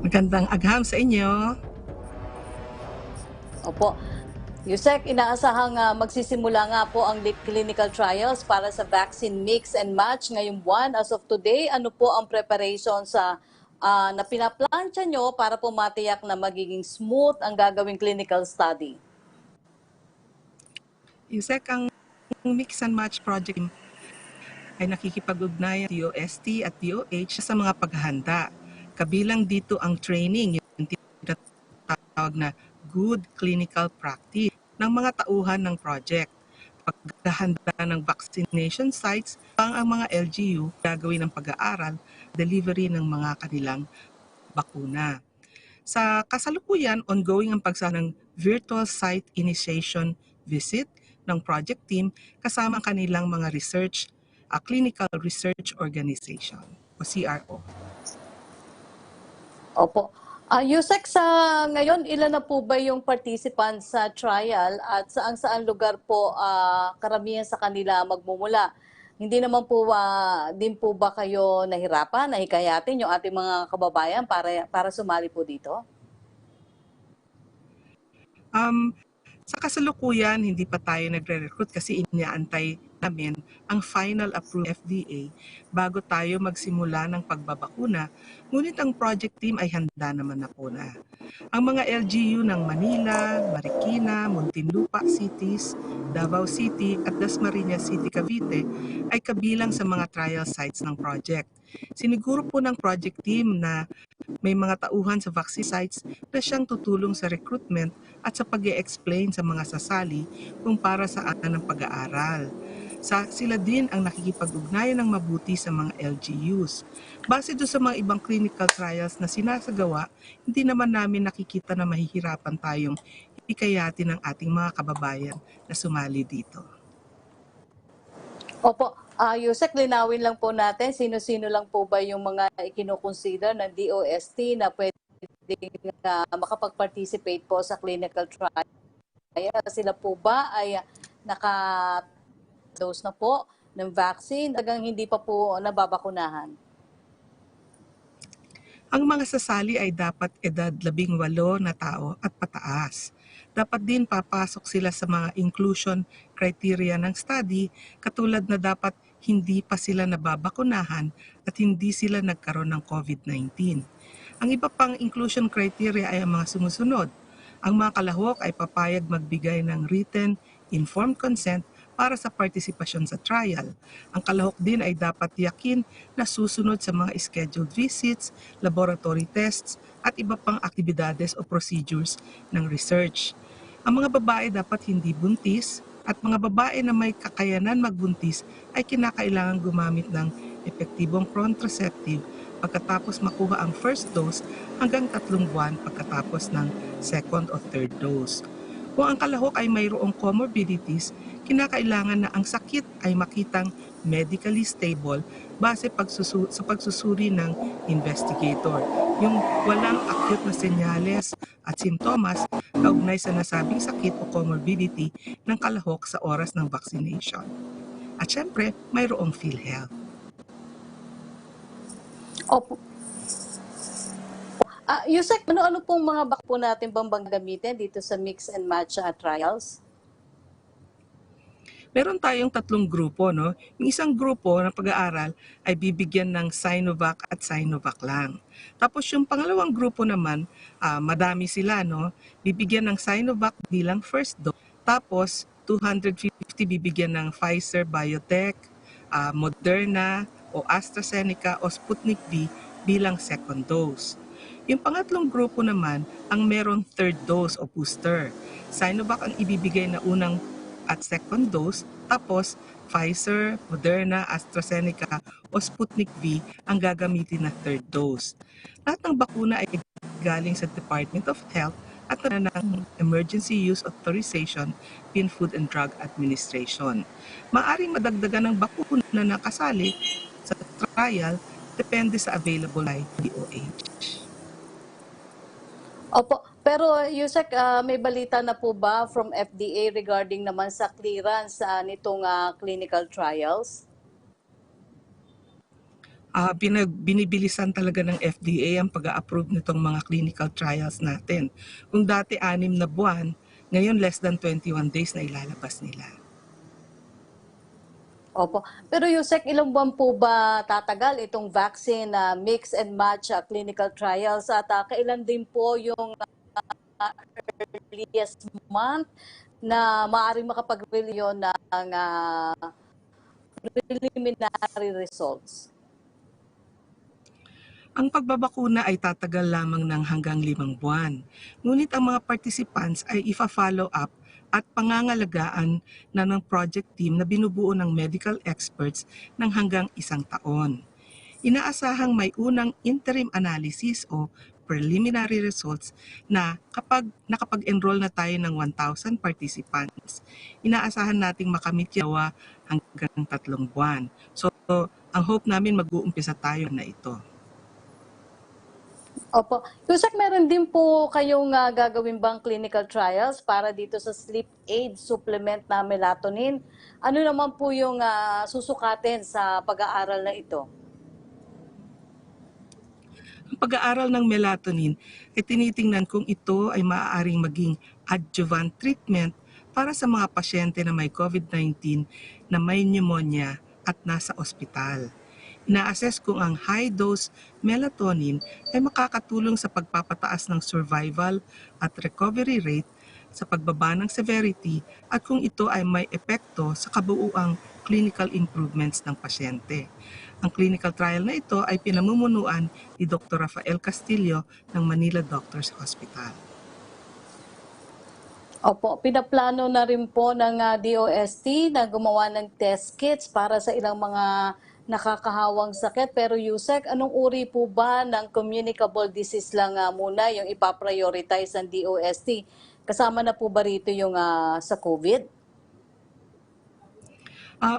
Magandang agham sa inyo. Opo. Yusek, inaasahang magsisimula nga po ang clinical trials para sa vaccine mix and match ngayong buwan. As of today, ano po ang preparation na pinaplansya nyo para po matiyak na magiging smooth ang gagawing clinical study? Yusek, ang Mix and Match Project ay nakikipag-ugnayan sa DOST at DOH sa mga paghahanda. Kabilang dito ang training, yung tinatawag na good clinical practice ng mga tauhan ng project. Paghahanda ng vaccination sites, ang mga LGU gagawin ng pag-aaral, delivery ng mga kanilang bakuna. Sa kasalukuyan, ongoing ang ng virtual site initiation visit ng project team kasama ang kanilang mga clinical research organization o CRO. Opo. Yusek, sa ngayon, ilan na po ba yung participants sa trial at saan lugar po karamihan sa kanila magmumula? Hindi naman po din po ba kayo nahirapan, nahikayatin yung ating mga kababayan para sumali po dito? Sa kasalukuyan, hindi pa tayo nagre-recruit kasi inaantay namin ang final approved FDA bago tayo magsimula ng pagbabakuna. Ngunit ang project team ay handa naman na po na. Ang mga LGU ng Manila, Marikina, Muntinlupa cities, Davao City at Dasmariñas City, Cavite ay kabilang sa mga trial sites ng project. Siniguro po ng project team na may mga tauhan sa vaccine sites na siyang tutulong sa recruitment at sa pag-e-explain sa mga sasali kung para saan ang pag-aaral. Sila din ang nakikipag-ugnayan ng mabuti sa mga LGUs. Base doon sa mga ibang clinical trials na sinasagawa, hindi naman namin nakikita na mahihirapan tayong hikayatin ng ating mga kababayan na sumali dito. Opo. Yusek, linawin lang po natin, sino-sino lang po ba yung mga ikinoconsider ng DOST na pwede makapag-participate po sa clinical trial? Sila po ba ay naka-dose na po ng vaccine, tagang hindi pa po nababakunahan? Ang mga sasali ay dapat edad 18 na tao at pataas. Dapat din papasok sila sa mga inclusion criteria ng study, katulad na dapat hindi pa sila nababakunahan at hindi sila nagkaroon ng COVID-19. Ang iba pang inclusion criteria ay ang mga sumusunod. Ang mga kalahok ay papayag magbigay ng written, informed consent para sa partisipasyon sa trial. Ang kalahok din ay dapat yakin na susunod sa mga scheduled visits, laboratory tests, at iba pang aktibidades o procedures ng research. Ang mga babae dapat hindi buntis at mga babae na may kakayanan magbuntis ay kinakailangan gumamit ng epektibong contraceptive pagkatapos makuha ang first dose hanggang 3 buwan pagkatapos ng second o third dose. Kung ang kalahok ay mayroong comorbidities, kinakailangan na ang sakit ay makitang medically stable base sa pagsusuri ng investigator. Yung walang acute na senyales at simptomas kaugnay sa nasabing sakit o comorbidity ng kalahok sa oras ng vaccination. At syempre, mayroong PhilHealth. Opo. Yusek, ano pong mga bakpo natin bang gamitin dito sa mix and match trials? Meron tayong 3 grupo, no? Yung isang grupo ng pag-aaral ay bibigyan ng Sinovac at Sinovac lang. Tapos yung pangalawang grupo naman, madami sila, no? Bibigyan ng Sinovac bilang first dose. Tapos 250 bibigyan ng Pfizer Biotech, Moderna o AstraZeneca o Sputnik V bilang second dose. Yung pangatlong grupo naman ang merong third dose o booster. Sinovac ang ibibigay na unang at second dose, tapos Pfizer, Moderna, AstraZeneca o Sputnik V ang gagamitin na third dose. Lahat ng bakuna ay galing sa Department of Health at ng Emergency Use Authorization, Food and Drug Administration. Maaring madagdagan ng bakuna na kasali sa trial depende sa available ay DOH. Opo, pero Yusek, may balita na po ba from FDA regarding naman sa clearance nitong clinical trials? binibilisan talaga ng FDA ang pag-a-approve nitong mga clinical trials natin. Kung dati 6 na buwan, ngayon less than 21 days na ilalabas nila. Opo. Pero Yusek, ilang buwan po ba tatagal itong vaccine na mix and match clinical trials at kailan din po yung earliest month na maaaring makapag-release ng preliminary results? Ang pagbabakuna ay tatagal lamang ng hanggang 5 buwan. Ngunit ang mga participants ay ifa-follow up at pangangalagaan na ng project team na binubuo ng medical experts ng hanggang 1 taon. Inaasahang may unang interim analysis o preliminary results na kapag nakapag-enroll na tayo ng 1,000 participants, inaasahan nating makamit yawa hanggang 3 buwan. So, ang hope namin mag-uumpisa tayo na ito. Opo. Yusek, meron din po kayong gagawin bang clinical trials para dito sa sleep aid supplement na melatonin? Ano naman po yung susukatin sa pag-aaral na ito? Ang pag-aaral ng melatonin ay tinitingnan kung ito ay maaaring maging adjuvant treatment para sa mga pasyente na may COVID-19 na may pneumonia at nasa ospital. Ina-assess kung ang high-dose melatonin ay makakatulong sa pagpapataas ng survival at recovery rate, sa pagbaba ng severity, at kung ito ay may epekto sa kabuuang clinical improvements ng pasyente. Ang clinical trial na ito ay pinamumunuan ni Dr. Rafael Castillo ng Manila Doctors Hospital. Opo, pinaplano na rin po ng DOST na gumawa ng test kits para sa ilang mga nakakahawang sakit. Pero Yusek, anong uri po ba ng communicable disease lang muna yung ipaprioritize ng DOST? Kasama na po ba rito yung sa COVID?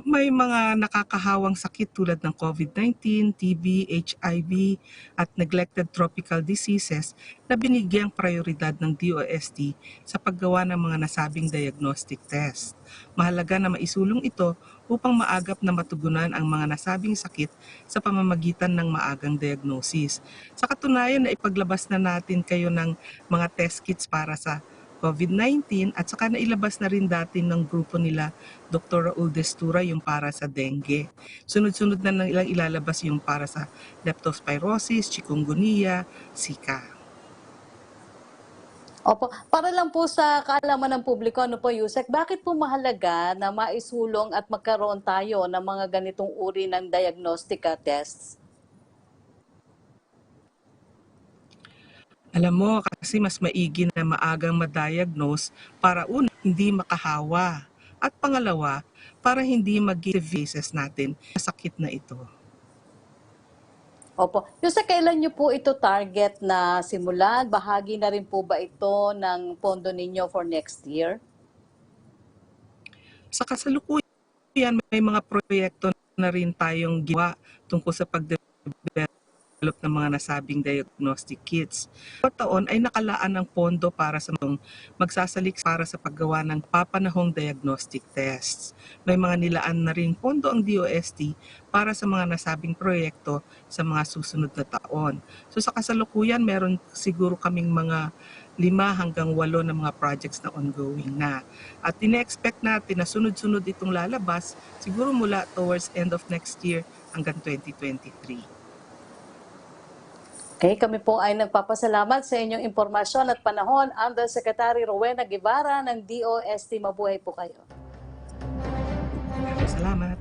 May mga nakakahawang sakit tulad ng COVID-19, TB, HIV, at neglected tropical diseases na binigyang prioridad ng DOST sa paggawa ng mga nasabing diagnostic test. Mahalaga na maisulong ito upang maagap na matugunan ang mga nasabing sakit sa pamamagitan ng maagang diagnosis. Sa katunayan na ipaglabas na natin kayo ng mga test kits para sa COVID-19 at saka nailabas na rin dati ng grupo nila Dr. Raul Destura yung para sa dengue. Sunod-sunod na nilang ilalabas yung para sa leptospirosis, chikungunya, Zika. Opo, para lang po sa kaalaman ng publiko, ano po Yusek, bakit po mahalaga na maisulong at magkaroon tayo ng mga ganitong uri ng diagnostic tests? Alam mo, kasi mas maigi na maagang ma-diagnose para una, hindi makahawa. At pangalawa, para hindi mag-give cases natin sa sakit na ito. Opo. Yusek, kailan niyo po ito target na simulan? Bahagi na rin po ba ito ng pondo ninyo for next year? Sa kasalukuyan, may mga proyekto na rin tayong ginawa tungkol sa pag-develop ng mga nasabing diagnostic kits. Taon ay nakalaan ng pondo para sa magsasalik para sa paggawa ng papanahong diagnostic tests. May mga nilaan na rin pondo ang DOST para sa mga nasabing proyekto sa mga susunod na taon. So sa kasalukuyan, meron siguro kaming mga 5 hanggang 8 na mga projects na ongoing na. At ine-expect natin na sunod-sunod itong lalabas siguro mula towards end of next year hanggang 2023. Okay, kami po ay nagpapasalamat sa inyong impormasyon at panahon. Undersecretary Rowena Guevara ng DOST. Mabuhay po kayo. Salamat.